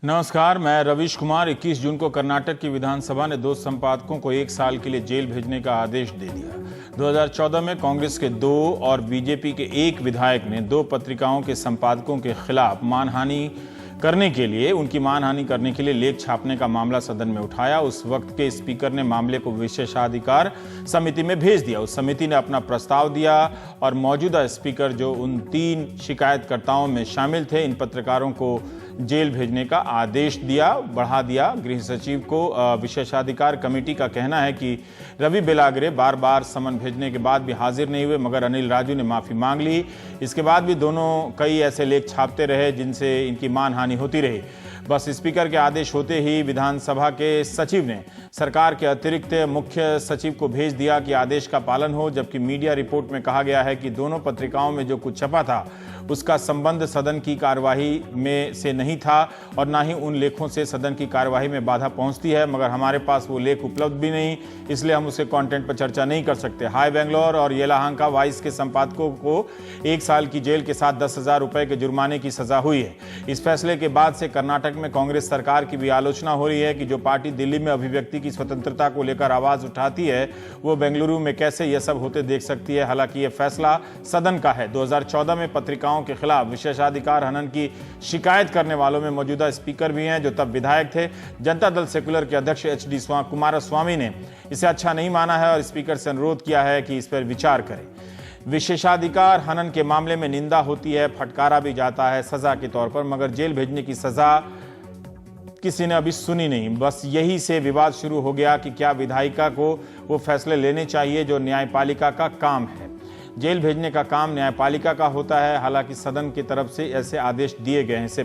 नमस्कार, मैं रवीश कुमार। 21 जून को कर्नाटक की विधानसभा ने 2 संपादकों को 1 साल के लिए जेल भेजने का आदेश दे दिया। 2014 में कांग्रेस के 2 और बीजेपी के 1 विधायक ने 2 पत्रिकाओं के संपादकों के खिलाफ उनकी मानहानि करने के लिए लेख छापने का मामला सदन में उठाया। उस वक्त के स्पीकर ने मामले को विशेषाधिकार समिति में भेज दिया। उस समिति ने अपना प्रस्ताव दिया और मौजूदा स्पीकर, जो उन 3 शिकायतकर्ताओं में शामिल थे, इन पत्रकारों को जेल भेजने का आदेश बढ़ा दिया। गृह सचिव को विशेषाधिकार कमेटी का कहना है कि रवि बेलागरे बार बार समन भेजने के बाद भी हाजिर नहीं हुए, मगर अनिल राजू ने माफी मांग ली। इसके बाद भी दोनों कई ऐसे लेख छापते रहे जिनसे इनकी मानहानि होती रही। बस स्पीकर के आदेश होते ही विधानसभा के सचिव ने सरकार के अतिरिक्त मुख्य सचिव को भेज दिया कि आदेश का पालन हो, जबकि मीडिया रिपोर्ट में कहा गया है कि दोनों पत्रिकाओं में जो कुछ छपा था उसका संबंध सदन की कार्यवाही में से नहीं था और ना ही उन लेखों से सदन की कार्यवाही में बाधा पहुंचती है, मगर हमारे पास वो लेख उपलब्ध भी नहीं, इसलिए हम उसे कंटेंट पर चर्चा नहीं कर सकते। हाई बेंगलोर और येलाहांका वाइस के संपादकों को 1 साल की जेल के साथ 10,000 रुपए के जुर्माने की सजा हुई है। इस फैसले के बाद से कर्नाटक में कांग्रेस सरकार की भी आलोचना हो रही है कि जो पार्टी दिल्ली में अभिव्यक्ति की स्वतंत्रता को लेकर आवाज उठाती है, वो बेंगलुरु में कैसे यह सब होते देख सकती है। हालांकि यह फैसला सदन का है। 2014 में पत्रिकाओं के खिलाफ विशेषाधिकार हनन की शिकायत करने वालों में मौजूदा स्पीकर भी हैं, जो तब विधायक थे। जनता दल सेकुलर के अध्यक्ष HD कुमारस्वामी ने इसे अच्छा नहीं माना है और स्पीकर से अनुरोध किया है कि इस पर विचार करें। विशेषाधिकार हनन के मामले में निंदा होती है, फटकारा भी जाता है सजा के तौर पर, मगर जेल भेजने की सजा किसी ने अभी सुनी नहीं। बस यही से विवाद शुरू हो गया कि क्या विधायिका को वो फैसले लेने चाहिए जो न्यायपालिका का काम है। जेल भेजने का काम न्यायपालिका का होता है। हालांकि सदन की तरफ से ऐसे आदेश दिए गए हैं इससे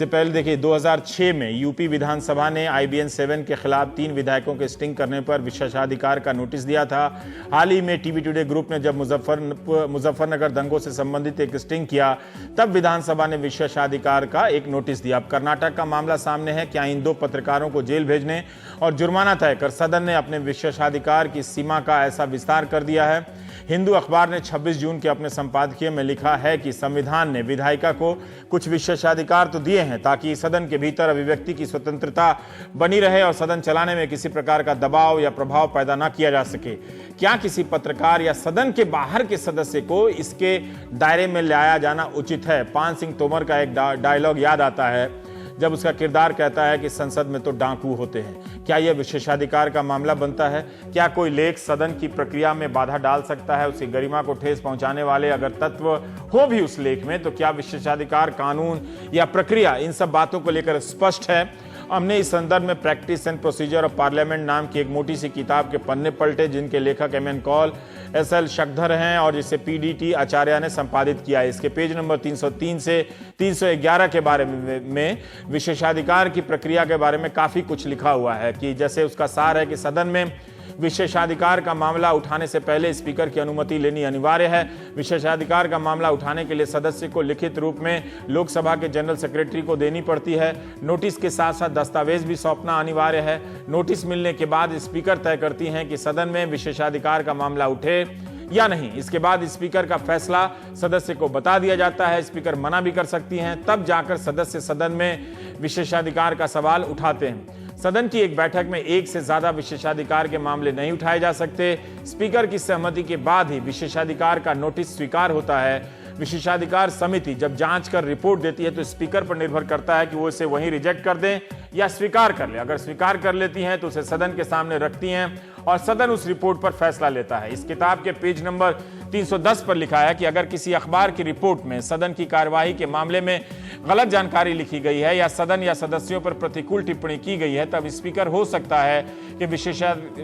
पहले देखिए 2006 में यूपी विधानसभा ने IBN 7 के खिलाफ 3 विधायकों के स्टिंग करने पर विशेषाधिकार का नोटिस दिया था। हाल ही में टीवी टुडे ग्रुप ने जब मुजफ्फरनगर दंगों से संबंधित एक स्टिंग किया, तब विधानसभा ने विशेषाधिकार का एक नोटिस दिया। अब कर्नाटक का मामला सामने है। क्या इन 2 पत्रकारों को जेल भेजने और जुर्माना तय कर सदन ने अपने विशेषाधिकार की सीमा का ऐसा विस्तार कर दिया है। हिंदू अखबार ने 26 जून के अपने संपादकीय में लिखा है कि संविधान ने विधायिका को कुछ विशेषाधिकार तो दिए हैं ताकि सदन के भीतर अभिव्यक्ति की स्वतंत्रता बनी रहे और सदन चलाने में किसी प्रकार का दबाव या प्रभाव पैदा ना किया जा सके। क्या किसी पत्रकार या सदन के बाहर के सदस्य को इसके दायरे में लाया जाना उचित है? पान सिंह तोमर का एक डायलॉग याद आता है जब उसका किरदार कहता है कि संसद में तो डाकू होते हैं। क्या यह विशेषाधिकार का मामला बनता है? क्या कोई लेख सदन की प्रक्रिया में बाधा डाल सकता है? उसकी गरिमा को ठेस पहुंचाने वाले अगर तत्व हो भी उस लेख में, तो क्या विशेषाधिकार कानून या प्रक्रिया इन सब बातों को लेकर स्पष्ट है? हमने इस संदर्भ में practice and procedure of parliament नाम की एक मोटी सी किताब के पन्ने पलटे, जिनके लेखक MN कौल, SL शक्धर हैं और जिसे PDT आचार्य ने संपादित किया है। इसके पेज नंबर 303 से 311 के बारे में विशेषाधिकार की प्रक्रिया के बारे में काफी कुछ लिखा हुआ है। कि जैसे उसका सार है कि सदन में विशेषाधिकार का मामला उठाने से पहले स्पीकर की अनुमति लेनी अनिवार्य है। विशेषाधिकार का मामला उठाने के लिए सदस्य को लिखित रूप में लोकसभा के जनरल सेक्रेटरी को देनी पड़ती है। नोटिस के साथ साथ दस्तावेज भी सौंपना अनिवार्य है। नोटिस मिलने के बाद स्पीकर तय करती हैं कि सदन में विशेषाधिकार का मामला उठे या नहीं। इसके बाद स्पीकर का फैसला सदस्य को बता दिया जाता है। स्पीकर मना भी कर सकती हैं, तब जाकर सदस्य सदन में विशेषाधिकार का सवाल उठाते हैं। सदन की एक बैठक में 1 से ज्यादा विशेषाधिकार के मामले नहीं उठाए जा सकते। स्पीकर की सहमति के बाद ही विशेषाधिकार का नोटिस स्वीकार होता है। विशेषाधिकार समिति जब जांच कर रिपोर्ट देती है तो स्पीकर पर निर्भर करता है कि वो इसे वहीं रिजेक्ट कर दें या स्वीकार कर ले। अगर स्वीकार कर लेती हैं तो उसे सदन के सामने रखती हैं और सदन उस रिपोर्ट पर फैसला लेता है। इस किताब के पेज नंबर 310 पर लिखा है कि अगर किसी अखबार की रिपोर्ट में सदन की कार्यवाही के मामले में गलत जानकारी लिखी गई है या सदन या सदस्यों पर प्रतिकूल टिप्पणी की गई है, तब स्पीकर हो सकता है कि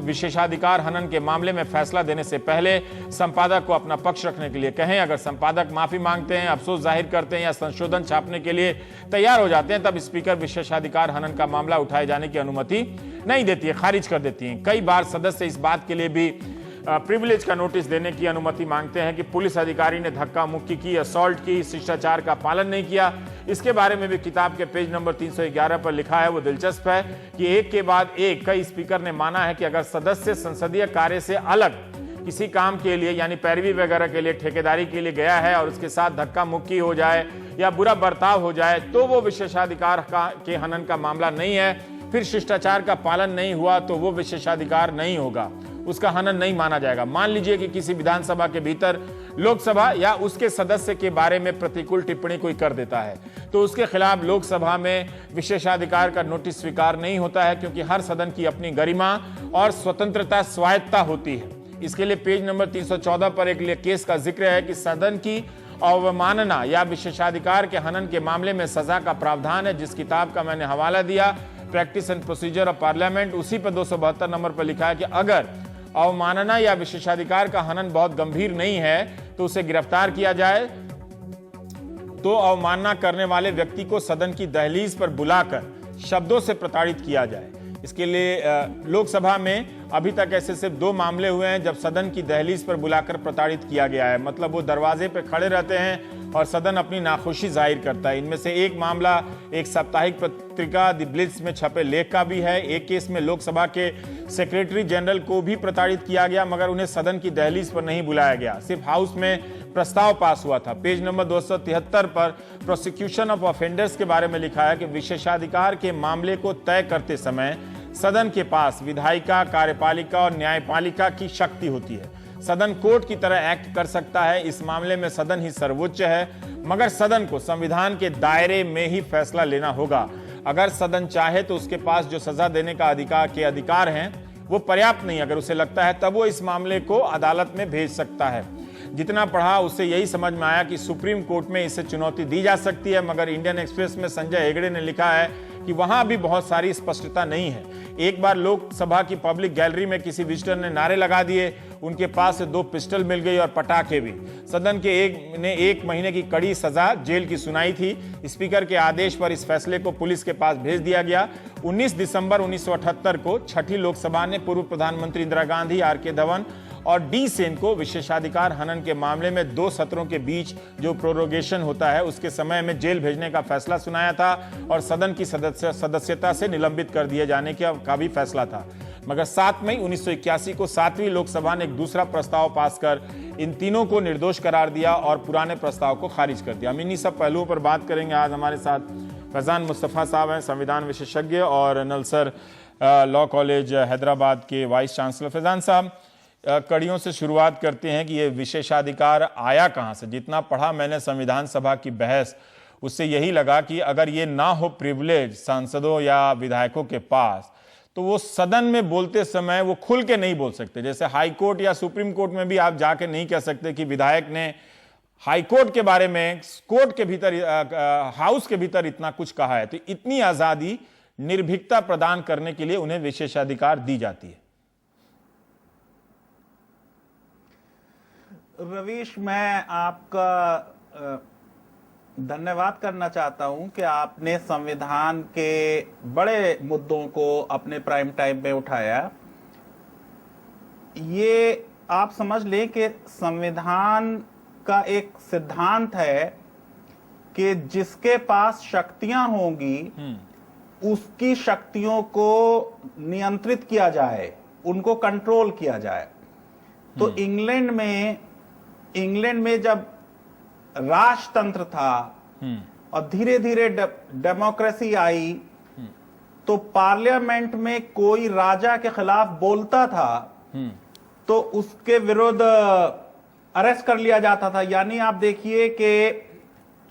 विशेषाधिकार हनन के मामले में फैसला देने से पहले संपादक को अपना पक्ष रखने के लिए कहें। अगर संपादक माफी मांगते हैं, अफसोस जाहिर करते हैं या संशोधन छापने के लिए तैयार हो जाते हैं, तब स्पीकर विशेषाधिकार हनन का मामला उठाए जाने की अनुमति नहीं देती है, खारिज कर देती है। कई बार सदस्य इस बात के लिए भी प्रिविलेज का नोटिस देने की अनुमति मांगते हैं कि पुलिस अधिकारी ने धक्का मुक्की की, असॉल्ट की, शिष्टाचार का पालन नहीं किया। इसके बारे में भी किताब के पेज नंबर 311 पर लिखा है। वो दिलचस्प है कि एक के बाद एक कई स्पीकर ने माना है कि अगर सदस्य संसदीय कार्य से अलग किसी काम के लिए यानी पैरवी वगैरह के लिए ठेकेदारी के लिए गया है और उसके साथ धक्का मुक्की हो जाए या बुरा बर्ताव हो जाए तो वो विशेषाधिकार के हनन का मामला नहीं है। फिर शिष्टाचार का पालन नहीं हुआ तो वो विशेषाधिकार नहीं होगा, उसका हनन नहीं माना जाएगा। मान लीजिए कि किसी विधानसभा के भीतर लोकसभा या उसके सदस्य के बारे में प्रतिकूल टिप्पणी कोई कर देता है तो उसके खिलाफ लोकसभा में विशेषाधिकार का नोटिस स्वीकार नहीं होता है, क्योंकि हर सदन की अपनी गरिमा और स्वतंत्रता स्वायत्ता होती है। इसके लिए पेज नंबर 314 पर एक केस का जिक्र है कि सदन की अवमानना या विशेषाधिकार के हनन के मामले में सजा का प्रावधान है। जिस किताब का मैंने हवाला दिया, practice and procedure of parliament, उसी पर 272 नंबर पर लिखा है कि अगर अवमानना या विशेषाधिकार का हनन बहुत गंभीर नहीं है तो उसे गिरफ्तार किया जाए, तो अवमानना करने वाले व्यक्ति को सदन की दहलीज पर बुलाकर शब्दों से प्रताड़ित किया जाए। इसके लिए लोकसभा में अभी तक ऐसे सिर्फ 2 मामले हुए हैं जब सदन की दहलीज पर बुलाकर प्रताड़ित किया गया है, मतलब वो दरवाजे पर खड़े रहते हैं और सदन अपनी नाखुशी जाहिर करता है। इनमें से एक मामला एक साप्ताहिक पत्रिका द ब्लिट्ज में छपे लेख का भी है। एक केस में लोकसभा के सेक्रेटरी जनरल को भी प्रताड़ित किया गया, मगर उन्हें सदन की दहलीज पर नहीं बुलाया गया, सिर्फ हाउस में प्रस्ताव पास हुआ था। पेज नंबर 273 पर प्रोसिक्यूशन ऑफ ऑफेंडर्स के बारे में लिखा है कि विशेषाधिकार के मामले को तय करते समय सदन के पास विधायिका, कार्यपालिका और न्यायपालिका की शक्ति होती है। सदन कोर्ट की तरह एक्ट कर सकता है। इस मामले में सदन ही सर्वोच्च है, मगर सदन को संविधान के दायरे में ही फैसला लेना होगा। अगर सदन चाहे तो उसके पास जो सजा देने का अधिकार हैं वो पर्याप्त नहीं, अगर उसे लगता है तब वो इस मामले को अदालत में भेज सकता है। जितना पढ़ा उससे यही समझ में आया कि सुप्रीम कोर्ट में इसे चुनौती दी जा सकती है, मगर इंडियन एक्सप्रेस में संजय हेगड़े ने लिखा है कि वहां भी बहुत सारी स्पष्टता नहीं है। एक बार लोकसभा की पब्लिक गैलरी में किसी विजिटर ने नारे लगा दिए, उनके पास से 2 पिस्टल मिल गई और पटाखे भी। सदन के एक महीने की कड़ी सजा जेल की सुनाई थी। स्पीकर के आदेश पर इस फैसले को पुलिस के पास भेज दिया गया। 19 दिसंबर 1978 को छठी लोकसभा ने पूर्व प्रधानमंत्री इंदिरा गांधी, आर.के. धवन और डी सेन को विशेषाधिकार हनन के मामले में 2 सत्रों के बीच जो प्रोरोगेशन होता है उसके समय में जेल भेजने का फैसला सुनाया था और सदन की सदस्यता से निलंबित कर दिए जाने का भी फैसला था। मगर 7 मई 1981 को 7वीं लोकसभा ने एक दूसरा प्रस्ताव पास कर इन तीनों को निर्दोष करार दिया और पुराने प्रस्ताव को खारिज कर दिया। हम इन्हीं सब पहलुओं पर बात करेंगे। आज हमारे साथ फैजान मुस्तफा साहब हैं, संविधान विशेषज्ञ और नलसर लॉ कॉलेज हैदराबाद के वाइस चांसलर। फैजान साहब, कड़ियों से शुरुआत करते हैं कि ये विशेषाधिकार आया कहाँ से। जितना पढ़ा मैंने संविधान सभा की बहस, उससे यही लगा कि अगर ये ना हो प्रिविलेज सांसदों या विधायकों के पास तो वो सदन में बोलते समय वो खुल के नहीं बोल सकते। जैसे हाई कोर्ट या सुप्रीम कोर्ट में भी आप जाके नहीं कह सकते कि विधायक ने हाई कोर्ट के बारे में कोर्ट के भीतर, हाउस के भीतर इतना कुछ कहा है। तो इतनी आजादी, निर्भीकता प्रदान करने के लिए उन्हें विशेषाधिकार दी जाती है। रवीश, मैं आपका धन्यवाद करना चाहता हूं कि आपने संविधान के बड़े मुद्दों को अपने प्राइम टाइम में उठाया। ये आप समझ लें कि संविधान का एक सिद्धांत है कि जिसके पास शक्तियां होंगी उसकी शक्तियों को नियंत्रित किया जाए, उनको कंट्रोल किया जाए। तो इंग्लैंड में जब राजतंत्र था और धीरे धीरे डेमोक्रेसी आई तो पार्लियामेंट में कोई राजा के खिलाफ बोलता था तो उसके विरुद्ध अरेस्ट कर लिया जाता था। यानी आप देखिए कि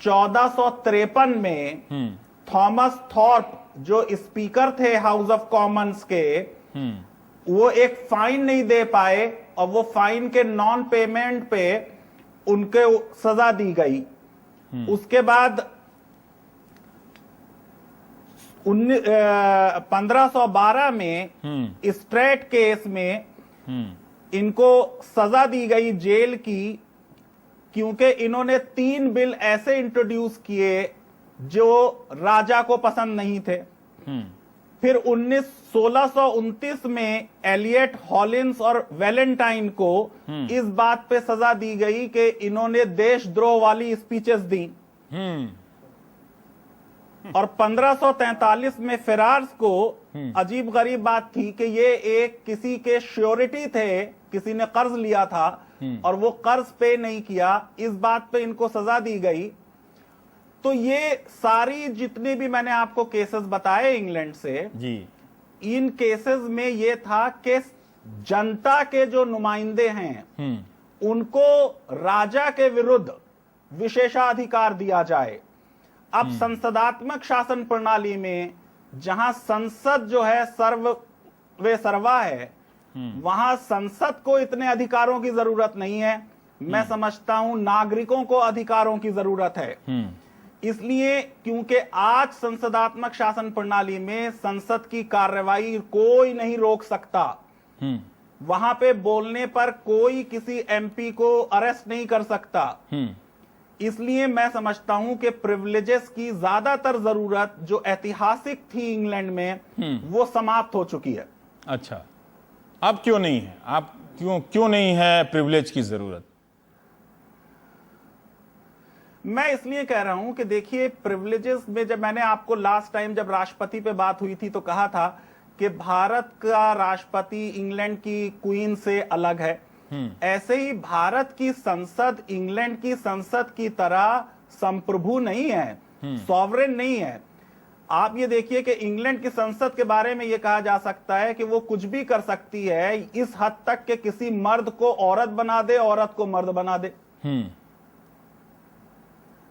1453 में थॉमस थॉर्प जो स्पीकर थे हाउस ऑफ कॉमन्स के, वो एक फाइन नहीं दे पाए और वो फाइन के नॉन पेमेंट पे उनके सजा दी गई। उसके बाद 1512 में स्ट्रेट केस में इनको सजा दी गई जेल की, क्योंकि इन्होंने 3 बिल ऐसे इंट्रोड्यूस किए जो राजा को पसंद नहीं थे। फिर 1629 में एलियट, हॉलिंस और वैलेंटाइन को इस बात पे सजा दी गई कि इन्होंने देशद्रोह वाली स्पीचेस दी। और 1543 में फिरार्स को अजीब गरीब बात थी कि ये एक किसी के श्योरिटी थे, किसी ने कर्ज लिया था और वो कर्ज पे नहीं किया, इस बात पे इनको सजा दी गई। तो ये सारी जितने भी मैंने आपको केसेस बताए इंग्लैंड से जी, इन केसेस में ये था कि जनता के जो नुमाइंदे हैं उनको राजा के विरुद्ध विशेषाधिकार दिया जाए। अब संसदात्मक शासन प्रणाली में जहां संसद जो है सर्वे सर्वा है, वहां संसद को इतने अधिकारों की जरूरत नहीं है। मैं समझता हूं नागरिकों को अधिकारों की जरूरत है। इसलिए क्योंकि आज संसदात्मक शासन प्रणाली में संसद की कार्रवाई कोई नहीं रोक सकता, वहां पे बोलने पर कोई किसी एमपी को अरेस्ट नहीं कर सकता। इसलिए मैं समझता हूं कि प्रिविलेजेस की ज्यादातर जरूरत जो ऐतिहासिक थी इंग्लैंड में वो समाप्त हो चुकी है। अच्छा, अब क्यों नहीं है? आप क्यों नहीं है प्रिविलेज की जरूरत? मैं इसलिए कह रहा हूं कि देखिए, प्रिविलेजेस में जब मैंने आपको लास्ट टाइम जब राष्ट्रपति पे बात हुई थी तो कहा था कि भारत का राष्ट्रपति इंग्लैंड की क्वीन से अलग है, ऐसे ही भारत की संसद इंग्लैंड की संसद की तरह संप्रभु नहीं है, सॉवरेन नहीं है। आप ये देखिए कि इंग्लैंड की संसद के बारे में ये कहा जा सकता है कि वो कुछ भी कर सकती है, इस हद तक कि किसी मर्द को औरत बना दे, औरत को मर्द बना दे।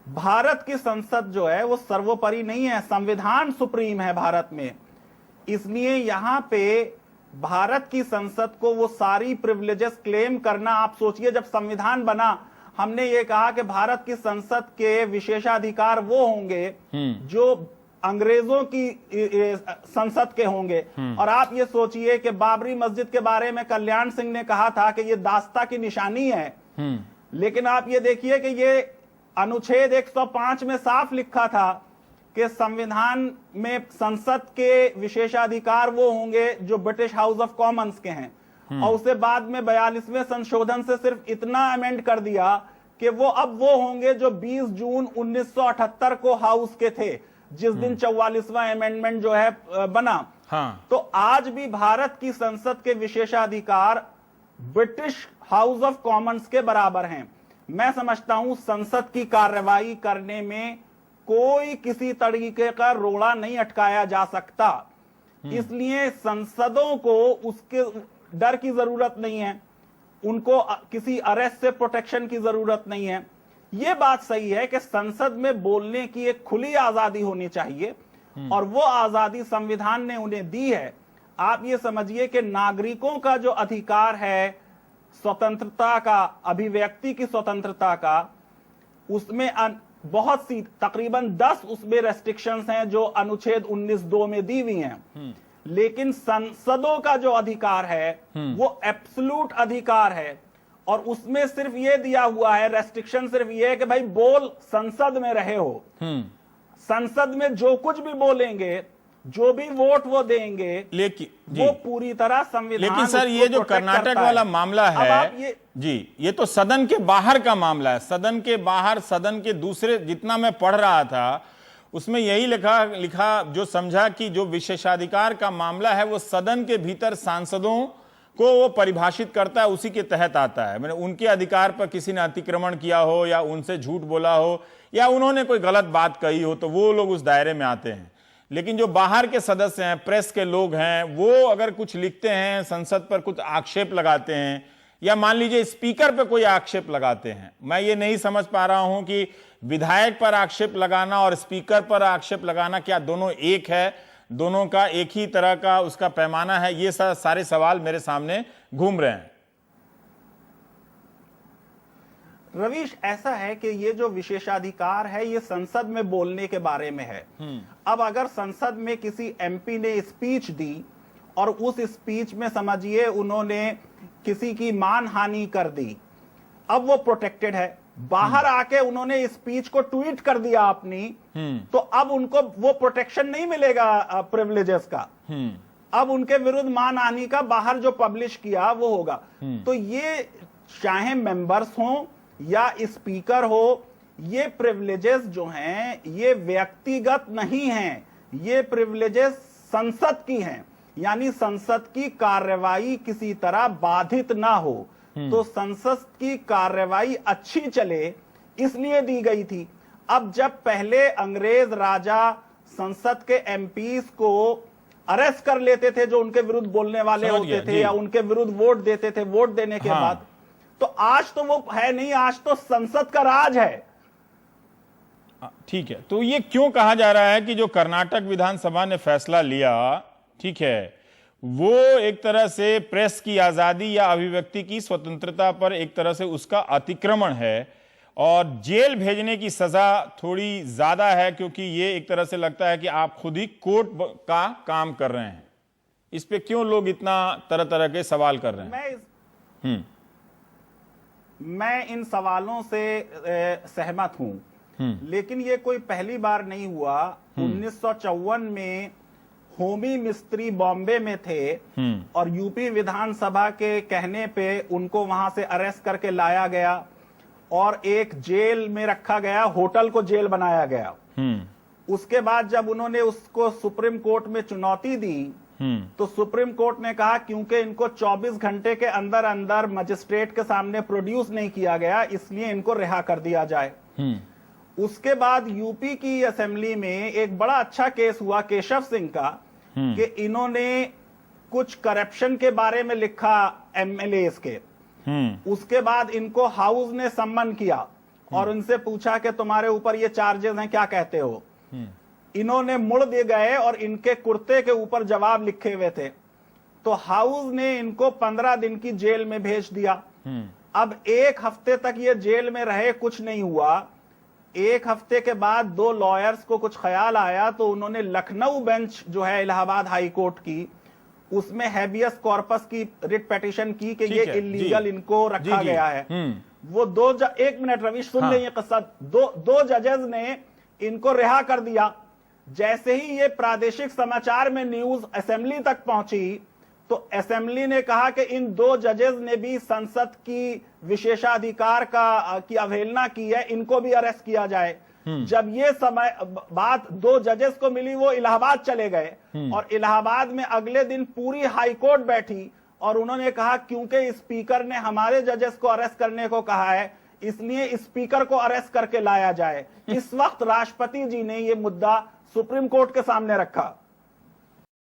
भारत की संसद जो है वो सर्वोपरि नहीं है, संविधान सुप्रीम है भारत में। इसलिए यहां पे भारत की संसद को वो सारी प्रिविलेजेस क्लेम करना, आप सोचिए जब संविधान बना हमने ये कहा कि भारत की संसद के विशेषाधिकार वो होंगे जो अंग्रेजों की संसद के होंगे। और आप ये सोचिए कि बाबरी मस्जिद के बारे में कल्याण सिंह ने कहा था कि ये दास्ता की निशानी है, लेकिन आप ये देखिए कि ये अनुच्छेद 105 में साफ लिखा था कि संविधान में संसद के विशेषाधिकार वो होंगे जो ब्रिटिश हाउस ऑफ कॉमन्स के हैं। और उसके बाद में 42वें संशोधन से सिर्फ इतना अमेंड कर दिया कि वो अब वो होंगे जो 20 जून 1978 को हाउस के थे, जिस दिन 44वां अमेंडमेंट जो है बना। हाँ। तो आज भी भारत की संसद के विशेषाधिकार ब्रिटिश हाउस ऑफ कॉमन्स के बराबर हैं। मैं समझता हूं संसद की कार्रवाई करने में कोई किसी तरीके का रोड़ा नहीं अटकाया जा सकता। इसलिए संसदों को उसके डर की जरूरत नहीं है, उनको किसी अरेस्ट से प्रोटेक्शन की जरूरत नहीं है। यह बात सही है कि संसद में बोलने की एक खुली आजादी होनी चाहिए और वो आजादी संविधान ने उन्हें दी है। आप ये समझिए कि नागरिकों का जो अधिकार है स्वतंत्रता का, अभिव्यक्ति की स्वतंत्रता का, उसमें बहुत सी तकरीबन 10 उसमें रेस्ट्रिक्शंस हैं जो अनुच्छेद 19(2) में दी हुई हैं। लेकिन संसदों का जो अधिकार है वो एब्सोल्यूट अधिकार है और उसमें सिर्फ ये दिया हुआ है, रेस्ट्रिक्शन सिर्फ ये है कि भाई बोल संसद में रहे हो, संसद में जो कुछ भी बोलेंगे, जो भी वोट वो देंगे, लेकिन वो पूरी तरह संविधान। लेकिन सर ये जो कर्नाटक वाला मामला है ये तो सदन के बाहर का मामला है। सदन के बाहर, सदन के दूसरे, जितना मैं पढ़ रहा था उसमें यही लिखा जो समझा कि जो विशेषाधिकार का मामला है वो सदन के भीतर सांसदों को वो परिभाषित करता है, उसी के तहत आता है। मैंने उनके अधिकार पर किसी ने अतिक्रमण किया हो या उनसे झूठ बोला हो या उन्होंने कोई गलत बात कही हो तो वो लोग उस दायरे में आते हैं। लेकिन जो बाहर के सदस्य हैं, प्रेस के लोग हैं, वो अगर कुछ लिखते हैं, संसद पर कुछ आक्षेप लगाते हैं या मान लीजिए स्पीकर पे कोई आक्षेप लगाते हैं, मैं ये नहीं समझ पा रहा हूं कि विधायक पर आक्षेप लगाना और स्पीकर पर आक्षेप लगाना क्या दोनों एक है, दोनों का एक ही तरह का उसका पैमाना है? ये सारे सवाल मेरे सामने घूम रहे हैं। रवीश, ऐसा है कि ये जो विशेषाधिकार है ये संसद में बोलने के बारे में है। अब अगर संसद में किसी एमपी ने स्पीच दी और उस स्पीच में समझिए उन्होंने किसी की मानहानि कर दी, अब वो प्रोटेक्टेड है। बाहर आके उन्होंने स्पीच को ट्वीट कर दिया अपनी, तो अब उनको वो प्रोटेक्शन नहीं मिलेगा प्रिविलेजेस का। अब उनके विरुद्ध मानहानि का बाहर जो पब्लिश किया वो होगा। तो ये चाहे मेंबर्स हों या स्पीकर हो, ये प्रिविलेजेस जो हैं ये व्यक्तिगत नहीं हैं, ये प्रिविलेजेस संसद की हैं। यानी संसद की कार्रवाई किसी तरह बाधित ना हो, तो संसद की कार्रवाई अच्छी चले इसलिए दी गई थी। अब जब पहले अंग्रेज राजा संसद के एमपीज को अरेस्ट कर लेते थे जो उनके विरुद्ध बोलने वाले होते थे या उनके विरुद्ध वोट देते थे, वोट देने के बाद, तो आज तो वो है नहीं, आज तो संसद का राज है। ठीक है, तो ये क्यों कहा जा रहा है कि जो कर्नाटक विधानसभा ने फैसला लिया, ठीक है, वो एक तरह से प्रेस की आजादी या अभिव्यक्ति की स्वतंत्रता पर एक तरह से उसका अतिक्रमण है और जेल भेजने की सजा थोड़ी ज्यादा है, क्योंकि ये एक तरह से लगता है कि आप खुद ही कोर्ट का काम कर रहे हैं। इस पे क्यों लोग इतना तरह तरह के सवाल कर रहे हैं? मैं इन सवालों से सहमत हूं, लेकिन ये कोई पहली बार नहीं हुआ। 1954 में होमी मिस्त्री बॉम्बे में थे और यूपी विधानसभा के कहने पे उनको वहां से अरेस्ट करके लाया गया और एक जेल में रखा गया, होटल को जेल बनाया गया। उसके बाद जब उन्होंने उसको सुप्रीम कोर्ट में चुनौती दी तो सुप्रीम कोर्ट ने कहा क्योंकि इनको 24 घंटे के अंदर अंदर मजिस्ट्रेट के सामने प्रोड्यूस नहीं किया गया, इसलिए इनको रिहा कर दिया जाए। उसके बाद यूपी की असेंबली में एक बड़ा अच्छा केस हुआ केशव सिंह का कि इन्होंने कुछ करप्शन के बारे में लिखा एमएलएस के। उसके बाद इनको हाउस ने सम्मन किया और उनसे पूछा कि तुम्हारे ऊपर ये चार्जेस हैं, क्या कहते हो? इन्होंने मुड़ दे गए और इनके कुर्ते के ऊपर जवाब लिखे हुए थे, तो हाउस ने इनको 15 दिन की जेल में भेज दिया। अब 1 हफ्ते तक ये जेल में रहे, कुछ नहीं हुआ। 1 हफ्ते के बाद 2 लॉयर्स को कुछ ख्याल आया तो उन्होंने लखनऊ बेंच जो है इलाहाबाद हाई कोर्ट की, उसमें हैबियस कॉर्पस की रिट पिटीशन की कि ये इलीगल इनको रखा गया है। वो 1 मिनट रवीश सुन लें ये किस्सा। दो जजेस ने इनको रिहा कर दिया। जैसे ही ये प्रादेशिक समाचार में न्यूज असेंबली तक पहुंची तो असेंबली ने कहा कि इन 2 जजेस ने भी संसद की विशेषाधिकार की अवहेलना की है, इनको भी अरेस्ट किया जाए। जब ये बात 2 जजेस को मिली, वो इलाहाबाद चले गए और इलाहाबाद में अगले दिन पूरी हाई कोर्ट बैठी और उन्होंने कहा क्योंकि स्पीकर ने हमारे जजेस को अरेस्ट करने को कहा है, इसलिए स्पीकर को अरेस्ट करके लाया जाए। इस वक्त राष्ट्रपति जी ने ये मुद्दा सुप्रीम कोर्ट के सामने रखा।